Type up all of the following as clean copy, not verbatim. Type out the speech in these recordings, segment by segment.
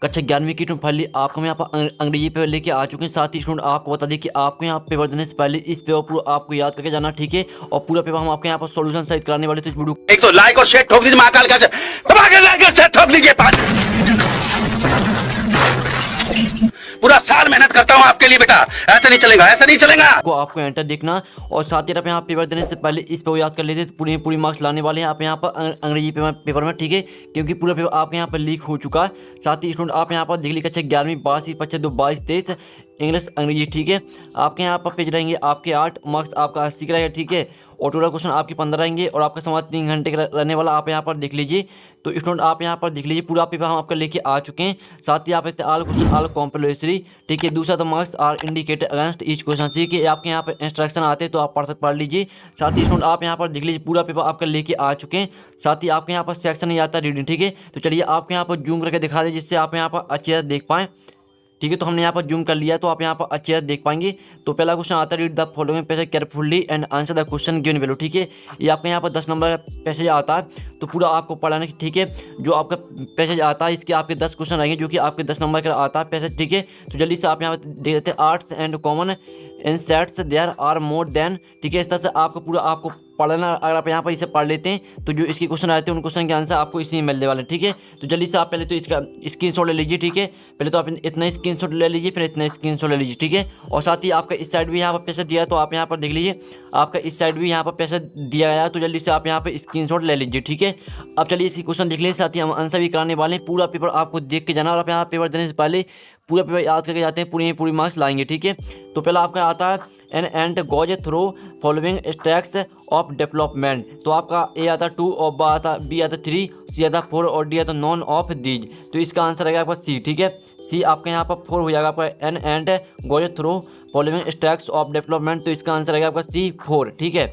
कक्षा 11वीं की फाइनली आपको हम यहाँ पर अंग्रेजी पेपर लेके आ चुके हैं। साथ ही स्टूडेंट आपको बता दें कि आपको यहाँ पेपर देने से पहले इस पेपर पूरा आपको याद करके जाना, ठीक है। और पूरा पेपर हम आपके यहाँ पर सॉल्यूशन सहित कराने वाले, तो इस वीडियो एक तो लाइक और शेयर ठोक दीजिए, महाकाल का दबा के लाइक और शेयर ठोक दीजिए। पूरा साल मेहनत करता हूं आपके लिए बेटा, ऐसा नहीं चलेगा, ऐसा नहीं चलेगा। आपको एंटर देखना। और साथ ही आप यहाँ पेपर देने से पहले इस पेपर याद कर लेते, पूरी मार्क्स लाने वाले हैं आप यहाँ पर अंग्रेजी पेपर में, ठीक है। क्योंकि पूरा पेपर आपके यहाँ पर लीक हो चुका है। साथ ही स्टूडेंट आप यहाँ पर देख लीजिए कक्षा 11वीं 82 25 2 22 23 इंग्लिश अंग्रेजी, ठीक है। आपके यहाँ पर पेज रहेंगे आपके 8 मार्क्स आपका 80 का रहेगा, ठीक है। और टोटल क्वेश्चन आपके 15 रहेंगे और आपका समय 3 घंटे का रहने वाला। आप यहाँ पर देख लीजिए। तो स्टूडेंट आप यहाँ पर देख लीजिए पूरा पेपर हम आपका लेके आ चुके हैं। साथ ही आप ऑल क्वेश्चन ऑल कॉम्पल्सरी, ठीक है। दूसरा तो marks are indicated against each question, ठीक है। आपके यहाँ पर इंस्ट्रक्शन आते हैं तो आप पढ़ लीजिए। साथ ही स्टूडेंट आप यहाँ पर देख लीजिए पूरा पेपर आपका लेके आ चुके हैं। साथ ही आपके यहाँ पर सेक्शन नहीं आता रीडिंग, ठीक है। तो चलिए आपके यहाँ पर जूम करके दिखा दें जिससे आप यहाँ पर अच्छे से देख पाएँ, ठीक है। तो हमने यहाँ पर जूम कर लिया तो आप यहाँ पर अच्छे से देख पाएंगे। तो पहला क्वेश्चन आता है, read the following passage carefully and answer the question given below, ठीक है। ये आपके यहाँ पर 10 नंबर का पैसेज आता है, तो पूरा आपको पढ़ाना, ठीक है। जो आपका पैसेज आता है इसके आपके 10 क्वेश्चन रहेंगे जो कि आपके 10 नंबर का आता है पैसेज, ठीक है। तो जल्दी से आप यहाँ पर देख देते हैं arts and common in sets there are more than, ठीक है। इस तरह से आपको पूरा आपको पढ़ना। अगर आप यहाँ पर इसे पढ़ लेते हैं तो जो इसके क्वेश्चन आते हैं उन क्वेश्चन के आंसर आपको इसी में मिलने वाले, ठीक है। तो जल्दी से आप पहले तो इसका स्क्रीनशॉट ले लीजिए, ठीक है। पहले तो आप इतना स्क्रीनशॉट ले लीजिए, फिर इतना स्क्रीनशॉट ले लीजिए, ठीक है। और साथ ही आपका इस साइड भी यहाँ पर पैसा दिया है तो आप यहाँ पर देख लीजिए आपका इस साइड भी यहाँ पर पैसा दिया गया है। तो जल्दी से आप यहाँ पर स्क्रीनशॉट ले लीजिए, ठीक है। अब चलिए इसकी क्वेश्चन देख लीजिए। साथ ही हम आंसर भी कराने वाले हैं। पूरा पेपर आपको देख के जाना और आप यहाँ पेपर देने से पहले पूरा पेपर याद करके जाते हैं, पूरी मार्क्स लाएंगे, ठीक है। तो पहला आपका आता है an and goes through following stacks of development. तो आपका ए आता 2 और बी आता 3, सी आता 4 और डी आता नॉन ऑफ दीज। तो इसका आंसर रहेगा आपका सी, ठीक है। सी आपका यहाँ पर 4 हो जाएगा आपका an and goes through following stacks of development. तो इसका आंसर रहेगा आपका सी 4, ठीक है।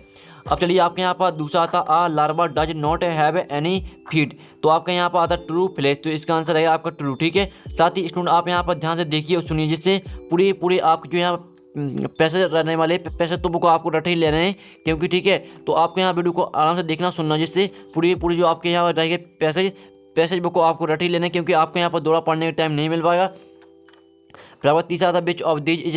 अब चलिए आपके यहाँ पर दूसरा आता a larva does not have any feet. तो आपका यहाँ पर आता ट्रू फ्लैश। तो इसका आंसर रहेगा आपका ट्रू, ठीक है। साथ ही स्टूडेंट आप यहाँ पर ध्यान से देखिए और सुनिए जिससे पूरी आपको जो यहाँ पैसे रहने वाले पैसे तो बुक आपको रट ही लेने हैं, क्योंकि ठीक है। तो आपको यहाँ वीडियो को आराम से देखना सुनना जिससे पूरी जो आपके यहाँ रहेंगे पैसेज बुक को आपको रट ही लेना है, क्योंकि आपको यहाँ पर दौड़ा पढ़ने का टाइम नहीं मिल पाएगा। फिर तीसरा आता which of these is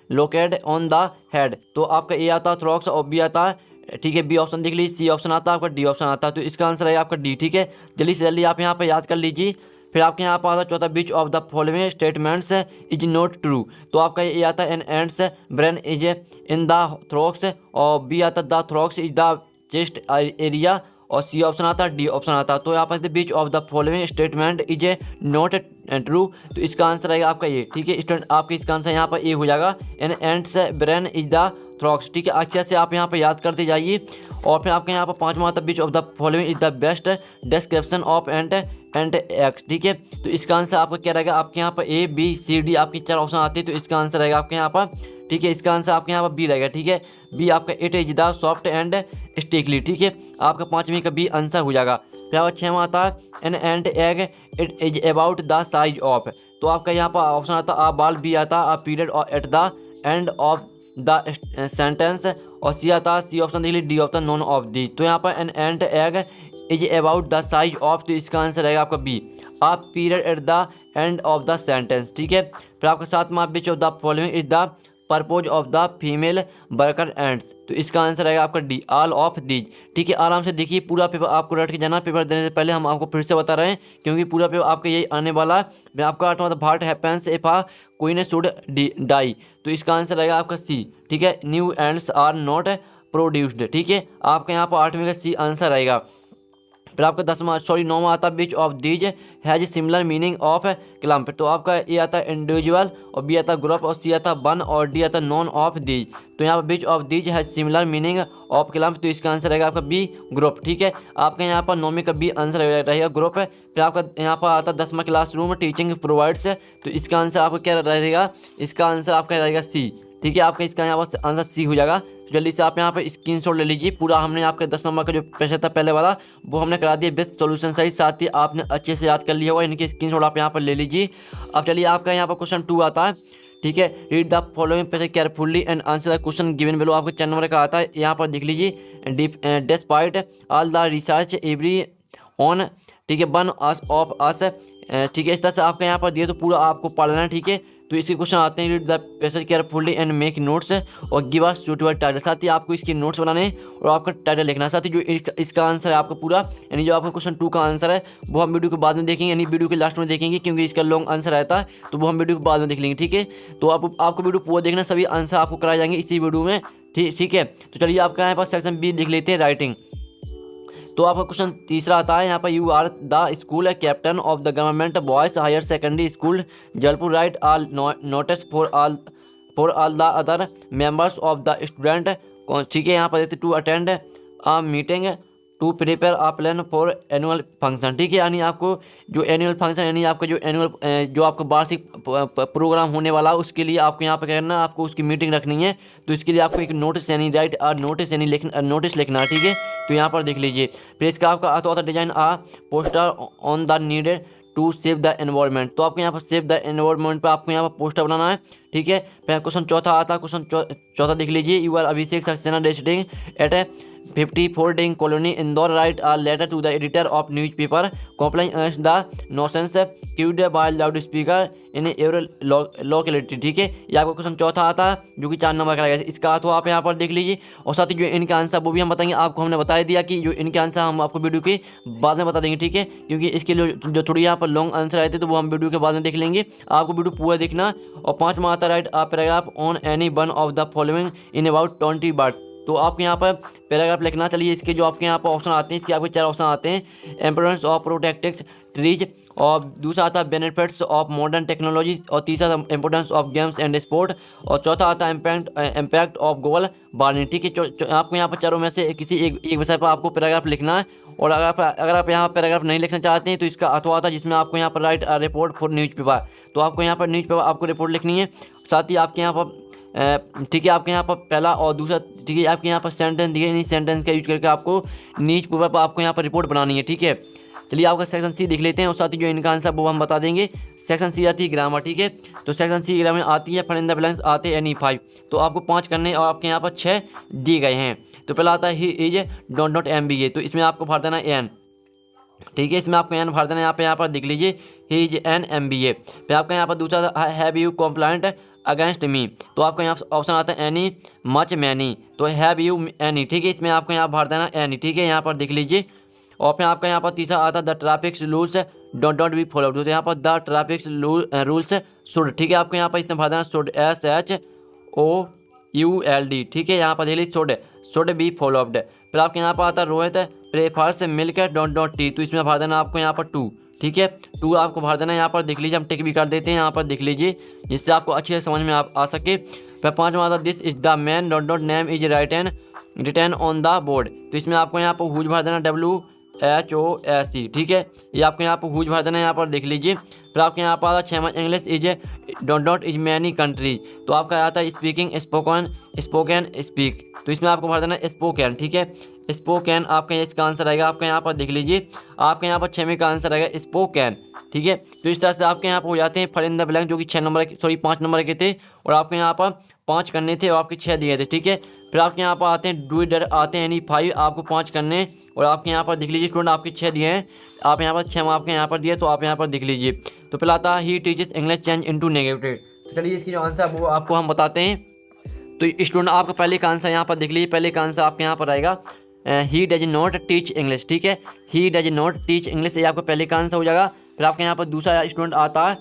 located on the head. तो आपका ए आता है थ्रॉक्स और बी आता है, ठीक है। बी ऑप्शन देख लीजिए, सी ऑप्शन आता है आपका, डी ऑप्शन आता है। तो इसका आंसर है आपका डी, ठीक है। जल्दी से जल्दी आप यहाँ पर याद कर लीजिए। फिर आपके यहाँ पर आता है चौथा which of the following statements is not true. तो आपका ये आता है an ant's brain is in the thorax और बी आता है the thorax is the chest area और सी ऑप्शन आता है, डी ऑप्शन आता है। तो यहाँ पर which of the following statement is not true. तो इसका आंसर रहेगा आपका ये, ठीक है। स्टूडेंट आपका इसका आंसर यहाँ पर ए हो जाएगा an ant's brain is the thorax, ठीक है। अच्छे से आप यहाँ पर याद करते जाइए। और फिर आपके यहाँ पर पाँचवा आता है which of the following is the best description of ant eggs, ठीक है। तो इसका आंसर आपका क्या रहेगा, आपके यहाँ पर ए बी सी डी आपके 4 ऑप्शन आते हैं। तो इसका आंसर रहेगा आपके यहाँ पर, ठीक है। इसका आंसर आपके यहाँ पर बी रहेगा, ठीक है। बी आपका it is the soft and sticky, ठीक है। आपका 5वीं का बी आंसर हो जाएगा। फिर आपका 6वां आता है an and egg it is about the size of. तो आपका यहाँ पर ऑप्शन आता है आ बाल, बी आता है आ पीरियड और at the end of the sentence और सी आता है, सी ऑप्शन देख लीजिए, D option none of the. तो यहाँ पर an and egg is about the size of. तो इसका आंसर रहेगा आपका B a period at the end of the sentence, ठीक है। फिर आपका 7वां which of the following is the purpose of the female worker ants. तो इसका आंसर रहेगा आपका डी ऑल ऑफ दीज, ठीक है। आराम से देखिए पूरा पेपर आपको रट के जाना। पेपर देने से पहले हम आपको फिर से बता रहे हैं क्योंकि पूरा पेपर आपका यही आने वाला है। मैं आपका 8वां था what happens if a queen should die. तो इसका आंसर रहेगा आपका सी, ठीक है। New ends are not produced, ठीक है। आपका यहाँ पर 8वीं का सी आंसर रहेगा। फिर आपका 9वां आता है which of these has similar meaning of clump. तो आपका ए आता है इंडिविजुअल और बी आता है ग्रुप और सी आता है वन और डी आता है नॉन ऑफ दीज। तो यहाँ पर which of these has similar meaning of clump. तो इसका आंसर रहेगा आपका बी ग्रुप, ठीक है। आपका यहाँ पर 9वीं का बी आंसर रहेगा ग्रुप। फिर आपका यहाँ पर आता है 10वां क्लासरूम टीचिंग प्रोवाइड्स। तो इसका आंसर आपका क्या रहेगा, इसका आंसर आपका रहेगा सी, ठीक है। आपका इसका यहाँ पर आंसर सी हो जाएगा। तो जल्दी से आप यहाँ पर स्क्रीनशॉट ले लीजिए। पूरा हमने आपके 10 नंबर का जो पैसा था पहले वाला वो हमने करा दिया बेस्ट सॉल्यूशन सही। साथ ही आपने अच्छे से याद कर लिया होगा, इनके स्क्रीनशॉट आप यहाँ पर ले लीजिए। अब चलिए आपका यहाँ पर क्वेश्चन 2 आता है, ठीक है। Read the following passage carefully and answer the question given below. आपके 4 नंबर का आता है, यहाँ पर देख लीजिए despite all the research every on, ठीक है, वन ऑफ अस ठीक है, इस तरह से आपका यहाँ पर दिया तो पूरा आपको पढ़ना है। ठीक है, तो इसके क्वेश्चन आते हैं, read the passage carefully and make notes और गिव अस सूटेबल टाइटल। साथ ही आपको इसके नोट्स बनाने हैं और आपका टाइटल लिखना है। साथ ही जो इसका आंसर है आपका पूरा, यानी जो आपका क्वेश्चन 2 का आंसर है वो हम वीडियो के बाद में देखेंगे, यानी वीडियो के लास्ट में देखेंगे, क्योंकि इसका लॉन्ग आंसर रहता है तो वो हम वीडियो के बाद में देख लेंगे। ठीक है, तो आपको वीडियो पूरा देखना, सभी आंसर आपको कराए जाएंगे इसी वीडियो में। ठीक है, तो चलिए आपका यहाँ पर सेक्शन बी देख लेते हैं, राइटिंग। तो आपका क्वेश्चन तीसरा आता है यहाँ पर, you are the school captain of the government boys higher secondary school Jalpur, write all notice for all the other members of the student. ठीक है, यहाँ पर देते to attend a meeting to prepare a plan for annual function. ठीक है, यानी आपको जो एनुअल फंक्शन, यानी आपका जो एनुअल जो आपका वार्षिक प्रोग्राम होने वाला है उसके लिए आपको यहाँ पर क्या करना है, आपको उसकी मीटिंग रखनी है। तो इसके लिए आपको एक नोटिस यानी राइट नोटिस यानी नोटिस लिखना है। ठीक है, तो यहाँ पर देख लीजिए, फिर इसका आपका आता होता design poster on the needed to save the environment. तो आपको यहाँ पर सेव द एनवायरनमेंट पर आपको यहाँ पर पोस्टर बनाना है। ठीक है, फिर क्वेश्चन चौथा आता है, क्वेश्चन चौथा देख लीजिए, you are Abhishek Saxena residing at 54 डिंग colony Indore, write a letter to the editor of newspaper complaining against the nuisance caused by loudspeaker in every locality. ठीक है, ये आपका क्वेश्चन चौथा आता है जो कि 4 नंबर का रहेगा। इसका तो आप यहाँ पर देख लीजिए, और साथ ही जो इनका आंसर वो भी हम बताएंगे। आपको हमने बता दिया कि जो इनके आंसर हम आपको वीडियो के बाद में बता देंगे। ठीक है, क्योंकि इसके लिए जो थोड़ी यहाँ पर लॉन्ग आंसर आए थे तो वो हम वीडियो के बाद में देख लेंगे, आपको वीडियो पूरा देखना। और 5वां आता है, write a paragraph on any one of the following in about 20 word. तो आपके यहाँ पर पैराग्राफ लिखना। चलिए, इसके जो आपके यहाँ पर ऑप्शन आते हैं, इसके आपके 4 ऑप्शन आते हैं, इम्पोर्टेंस ऑफ प्रोटेक्टिव ट्रीज, और दूसरा आता है बेनिफिट्स ऑफ मॉडर्न टेक्नोलॉजी, और तीसरा importance of games and sport, और चौथा आता है इम्पैक्ट ऑफ ग्लोबल वार्मिंग। ठीक है, आपको यहाँ पर चारों में से किसी एक विषय पर आपको पैराग्राफ लिखना है। और अगर आप यहाँ पैराग्राफ नहीं लिखना चाहते हैं तो इसका अथवा आता है जिसमें आपको यहाँ पर right report for news paper. तो आपको यहाँ पर न्यूज़ पेपर आपको रिपोर्ट लिखनी है। साथ ही आपके यहाँ पर ठीक है, आपके यहाँ पर पहला और दूसरा, ठीक है, आपके यहाँ पर सेंटेंस दिए, इन सेंटेंस का यूज करके आपको न्यूज़ पेपर पर आपको यहाँ पर रिपोर्ट बनानी है। ठीक है, चलिए आपका सेक्शन सी देख लेते हैं, और साथ ही जो इनका आंसर वो हम बता देंगे। सेक्शन सी आती है ग्रामर। ठीक है, तो सेक्शन सी ग्रामर आती है, फिल इन द ब्लैंक्स आते हैं एनी 5। तो आपको 5 करने और आपके यहाँ पर 6 दिए गए हैं। तो पहला आता है ही इज डॉट MBA, तो इसमें आपको भर देना एन। ठीक है, इसमें आपको एन भर देना, यहाँ पर देख लीजिए ही इज एन MBA। फिर आपका यहाँ पर दूसरा have you complaint against me, तो आपका यहाँ ऑप्शन आता है एनी मच मैनी, तो हैव यू एनी। ठीक है, इसमें आपको यहाँ भर देना एनी। ठीक है, यहाँ पर देख लीजिए। और फिर आपका यहाँ पर तीसरा आता है the traffic rules don't be followed, तो यहाँ पर द ट्रैफिक रूल्स शुड। ठीक है, आपको यहाँ पर इसमें भर देना शुड SHOULD। ठीक है, यहाँ पर देख लीजिए शुड बी फॉलोड। फिर आपके यहाँ पर आता है Rohit prefers milk don't T, तो इसमें भर देना आपको यहाँ पर 2। ठीक है, 2 आपको भर देना। यहाँ पर देख लीजिए, हम टिक भी कर देते हैं, यहाँ पर देख लीजिए, जिससे आपको अच्छे से समझ में आ सके। फिर 5वां आता this is the man dot name is written on the board, तो इसमें आपको यहाँ पर हुज भर देना WHOSE। ठीक है, ये आपको यहाँ पर हुज भर देना, यहाँ पर देख लीजिए। फिर आपके यहाँ पर आता है 6वां English is dot is many countries, तो आपका आता है स्पीकिंग स्पोकन स्पीक, तो इसमें आपको भर देना स्पोकन। ठीक है, स्पोकन आपका इसका आंसर आएगा। आपका यहाँ पर देख लीजिए, आपके यहाँ पर 6वें का आंसर आएगा स्पोकन। ठीक है, तो इस तरह से आपके यहाँ पर हो जाते हैं फिल इन द ब्लैंक, जो कि 5 नंबर के थे, और आपके यहाँ पर 5 करने थे और आपके 6 दिए थे। ठीक है, फिर आपके यहाँ पर आते हैं डू डर आते हैं यानी 5 आपको 5 करने, और आपके यहाँ पर देख लीजिए स्टूडेंट आपके 6 दिए हैं, आप यहाँ पर 6 आपके यहाँ पर दिए, तो आप यहाँ पर देख लीजिए। तो पहला आता है he teaches English change into negative, तो चलिए इसकी जो आंसर वो आपको हम बताते हैं। तो स्टूडेंट आपका पहले का आंसर यहाँ पर देख लीजिए, पहले का आंसर आपके यहाँ पर आएगा he does not teach English. ठीक है, he does not teach English, ये आपका पहले का आंसर हो जाएगा। फिर आपके यहाँ पर दूसरा स्टूडेंट आता है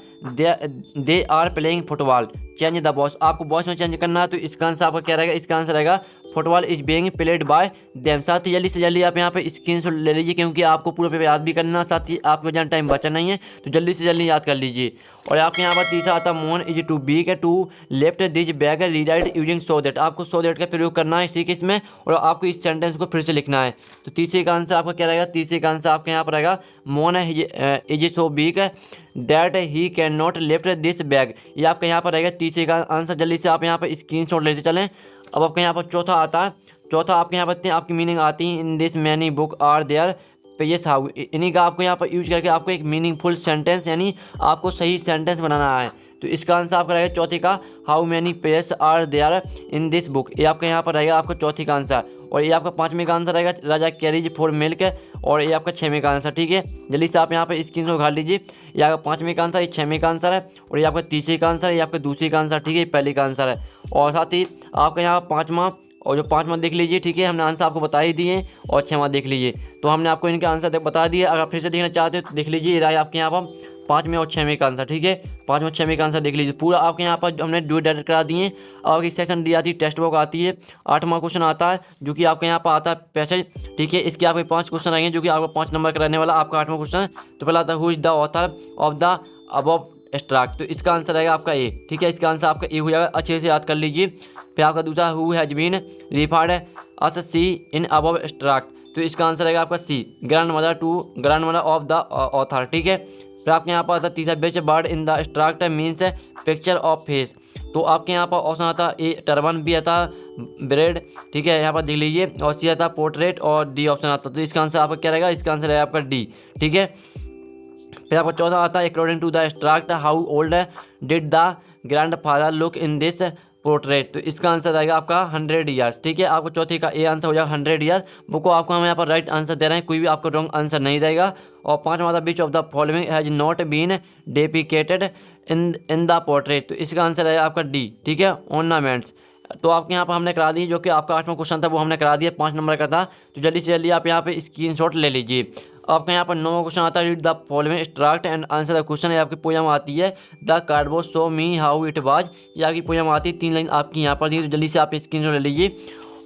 they are playing football change the boss, आपको बॉस में चेंज करना है, तो इसका आंसर आपका क्या रहेगा, इसका आंसर रहेगा football is being played by them. साथ ही जल्दी से जल्दी आप यहाँ पे स्क्रीनशॉट ले लीजिए, क्योंकि आपको पूरा पेपर याद भी करना, साथ ही आपके जहाँ टाइम बचा नहीं है, तो जल्दी से जल्दी याद कर लीजिए। और आपके यहाँ पर तीसरा आता है Mohan is too weak to lift this bag rewrite using so that, आपको सो दैट का प्रयोग करना है इसी केस में, और आपको इस सेंटेंस को फिर से लिखना है। तो तीसरे का आंसर आपका क्या रहेगा, तीसरे का आंसर आपके यहाँ पर रहेगा Mohan is so weak that he can not lift this bag, ये आपका यहाँ पर रहेगा तीसरे का आंसर। जल्दी से आप यहाँ पर स्क्रीनशॉट लेते चलें। अब आपके यहाँ पर चौथा आता है, चौथा आपके यहाँ पर आपकी मीनिंग आती है in this many book are there pages how, इन्हीं का आपको यहाँ पर यूज करके आपको एक मीनिंगफुल सेंटेंस यानी आपको सही सेंटेंस बनाना है। तो इसका आंसर आपका रहेगा चौथे का how many pages are there in this book, ये आपका यहाँ पर रहेगा आपका चौथे का आंसर। और ये आपका 5वें का आंसर रहेगा राजा कैरीज फॉर मिल्क, और ये आपका 6वें का आंसर। ठीक है, जल्दी से आप यहाँ पे स्क्रीन शॉट उठा लीजिए। ये आपका 5वें का आंसर, ये 6वें का आंसर है, और ये आपका 3रे का आंसर है, ये आपका 2रे का आंसर। ठीक है, पहले का आंसर है। और साथ ही आपका यहाँ 5वां, और जो 5वां देख लीजिए। ठीक है, हमने आंसर आपको बता ही दिए, और 6वां देख लीजिए। तो हमने आपको इनके आंसर बता दिए। अगर फिर से देखना चाहते हो तो देख लीजिए, राय आपके यहाँ पर 5वें और 6वें का आंसर। ठीक है, 5वें और 6वें का आंसर देख लीजिए। पूरा आपके यहाँ पर हमने ड्यू डायरेक्ट करा दिए। आपकी सेक्शन डी आती है, टेक्स्ट बुक आती है, 8वां क्वेश्चन आता है जो कि आपके यहाँ पर आता है पैसेज। ठीक है, इसके आपके 5 क्वेश्चन आएंगे जो कि आपको 5 नंबर का रहने वाला आपका 8वां क्वेश्चन। तो पहला आता है who is the author of the above extract, तो इसका आंसर रहेगा आपका ए। ठीक है, इसका आंसर आपका ए हो जाएगा, अच्छे से याद कर लीजिए। फिर आपका दूसरा who has been referred as C in above extract, तो इसका आंसर रहेगा आपका C, grandmother of the author. ठीक है, फिर आपके यहाँ पर आता है तीसरा which word in the extract means picture of face, तो आपके यहाँ पर ऑप्शन आता है ए टर्बन, बी आता है ब्रेड। ठीक है, यहाँ पर देख लीजिए, और सी आता है पोर्ट्रेट, और डी ऑप्शन आता है। तो इसका आंसर आपका क्या रहेगा, इसका आंसर है आपका डी। ठीक है, फिर आपका चौथा आता है according to the extract how old did the grandfather look in this portrait, तो इसका आंसर रहेगा आपका 100 ईयर्स। ठीक है, आपको चौथे का ए आंसर हो जाएगा 100 ईयर। बुक आपको हम यहाँ पर राइट आंसर दे रहे हैं, कोई भी आपका रॉन्ग आंसर नहीं रहेगा। और 5वां था which of the following has not been depicted in the portrait, तो इसका आंसर है आपका डी। ठीक है, ऑर्नामेंट्स, तो आपके यहाँ पर हमने करा दी, जो कि आपका 8वां क्वेश्चन था वो हमने करा दिया, 5 नंबर का था। तो जल्दी से जल्दी आप यहाँ पे स्क्रीनशॉट ले लीजिए। आपका यहाँ पर 9वां क्वेश्चन आता है read the following extract and answer the question, है आपकी पोयम आती है the cardboard show me how it was, ये आपकी पोयम आती है, 3 लाइन आपकी यहाँ पर दी। तो जल्दी से आप स्क्रीनशॉट ले लीजिए,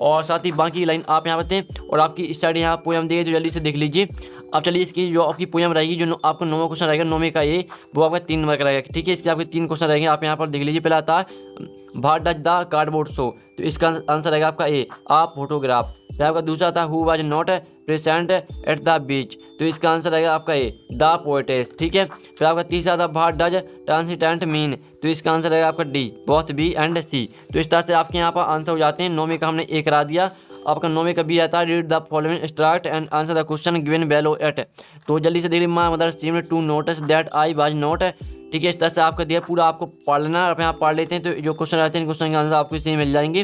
और साथ ही बाकी लाइन आप यहाँ पर थे, और आपकी इस साइड यहाँ पोयम दी गई, तो जल्दी से देख लीजिए। अब चलिए इसकी जो आपकी पोयम रहेगी, जो आपको 9वां क्वेश्चन रहेगा, 9वें का ये वो आपका 3 नंबर का रहेगा। ठीक है, इसके आपके 3 क्वेश्चन रहेंगे, आप यहाँ पर देख लीजिए। पहला आता है what does the cardboard show, तो इसका आंसर रहेगा आपका ए, आ फोटोग्राफ। फिर आपका दूसरा था who was not present at the beach, तो इसका आंसर रहेगा आपका ए, द पोएटेस। ठीक है, फिर आपका तीसरा था व्हाट डज ट्रांसिटेंट मीन, तो इसका आंसर रहेगा आपका डी, बोथ बी एंड सी। तो इस तरह से आपके यहाँ पर आंसर हो जाते हैं। 9वें का हमने ए करा दिया, आपका 9वें का बी आता है read the following extract and answer the question given below at, तो जल्दी से देखिए my mother seemed to notice that I was not. ठीक है, इस तरह से आपका दिया, पूरा आपको पढ़ लेना है। आप यहाँ पढ़ लेते हैं तो जो क्वेश्चन रहते हैं क्वेश्चन के आंसर आपको इसी में मिल जाएंगे।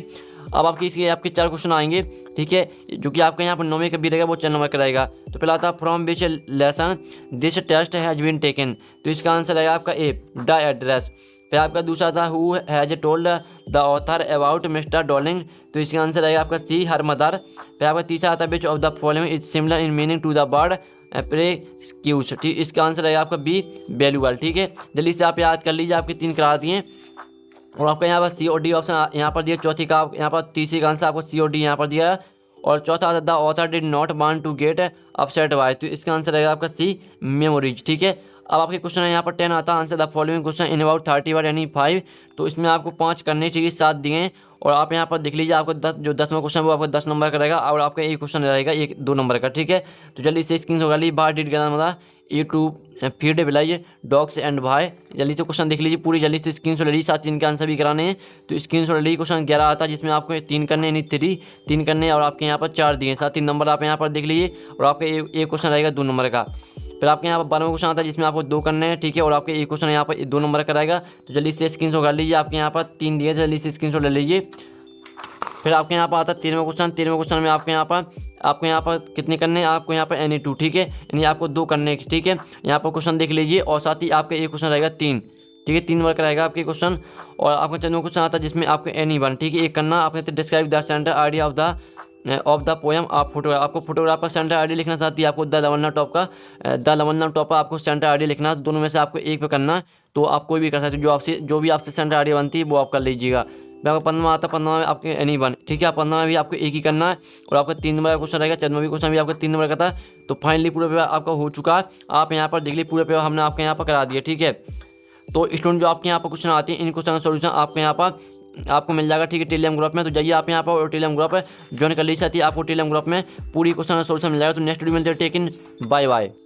अब आपकी इसके आपके 4 क्वेश्चन आएंगे। ठीक है, जो कि आपके यहाँ पर 9वें का बी रहेगा वो 4 नंबर का रहेगा। तो पहला आता है from which lesson this test has been taken, तो इसका आंसर रहेगा आपका ए, द एड्रेस। फिर आपका दूसरा था who has told the author about mister Dowling, तो इसका आंसर रहेगा आपका सी, हर मदर। फिर आपका तीसरा आता है which of the following is similar in meaning to the word precious, ठीक, इसका आंसर रहेगा आपका बी, वैल्यूबल। ठीक है, जल्दी से आप याद कर लीजिए, आपके 3 करा दिए। और आपका यहाँ पर सी और डी ऑप्शन यहाँ पर दिया, चौथी का यहाँ पर तीसरी का आंसर आपको सी और डी यहाँ पर दिया है। और चौथा the author did not want to get upset why, तो इसका आंसर रहेगा आपका सी, मेमोरीज। ठीक है, अब आपके क्वेश्चन है यहाँ पर 10 आता है answer the following question in about 30 word यानी 5, तो इसमें आपको 5 करने चाहिए, 7 दिए हैं। और आप यहाँ पर देख लीजिए, आपको 10 जो 10वां क्वेश्चन वो आपको 10 नंबर का रहेगा, और आपका एक क्वेश्चन रहेगा 2 नंबर का। ठीक है, तो जल्दी से स्क्रीन हो गई बाहर डिड गया मतलब ई टू फीड विलाई डॉग्स एंड भाई, जल्दी से क्वेश्चन देख लीजिए पूरी, जल्दी से स्क्रीन शॉट ले लीजिए, साथ इनके आंसर भी कराने हैं। तो स्क्रीन शॉट ले लीजिए, क्वेश्चन 11 आता है जिसमें आपको 3 करने यानी 3 करने, और आपके यहाँ पर 4 दिए, साथ 3 नंबर आप यहाँ पर देख लीजिए। और आपका एक क्वेश्चन रहेगा 2 नंबर का। फिर आपके यहाँ पर 12वां क्वेश्चन आता है जिसमें आपको 2 करने हैं। ठीक है, और आपके एक क्वेश्चन यहाँ पर 2 नंबर का रहेगा। तो जल्दी से स्क्रीन शॉट कर लीजिए, आपके यहाँ पर 3 दिए, जल्दी से स्क्रीन शॉट ले लीजिए। फिर आपके यहाँ पर आता है 13वां क्वेश्चन। 13वें क्वेश्चन में आपके यहाँ पर कितने करने हैं, आपको यहाँ पर एनी 2, ठीक है, यानी आपको 2 करने। ठीक है, यहाँ पर क्वेश्चन देख लीजिए, और साथ ही आपका एक क्वेश्चन रहेगा 3, ठीक है, 3 नंबर का रहेगा आपके क्वेश्चन। और आपका 14वां क्वेश्चन आता है जिसमें आपको एनी 1, ठीक है, एक करना। आपके describe the centre idea of the poem आप फोटोग्राफ, आपको फोटोग्राफ का सेंटर आइडिया लिखना, साथ ही आपको द लवन्ना टॉप का आपको सेंटर आइडिया लिखना, दोनों में से आपको एक पे करना। तो आप कोई भी कर सकते हो, जो भी आपसे सेंटर आइडिया बनती है वो आप कर लीजिएगा। आपका 15वां आता है, 15वां में आपके एनी 1, ठीक है, 15वां में भी आपको एक ही करना है। और आपका 3 नंबर का क्वेश्चन रहेगा, 14वां क्वेश्चन भी आपका 3 नंबर का था। तो फाइनली पूरा पेपर आपका हो चुका है, आप यहाँ पर देख लीजिए, पूरा पेपर हमने आपके यहाँ पर करा दिया। ठीक है, तो स्टूडेंट जो आपके यहाँ पर क्वेश्चन आते हैं, इन क्वेश्चन का सोल्यूशन आपके यहाँ पर आपको मिल जाएगा। ठीक है, टेलीग्राम ग्रुप में, तो जाइए आप यहाँ पर टेलीग्राम ग्रुप ज्वाइन कर लीजिए, साथ ही आपको टेलीग्राम ग्रुप में पूरी क्वेश्चन का सोल्यूशन मिल जाएगा। तो नेक्स्ट वीडियो मिलते हैं, टेक इन, बाय बाय।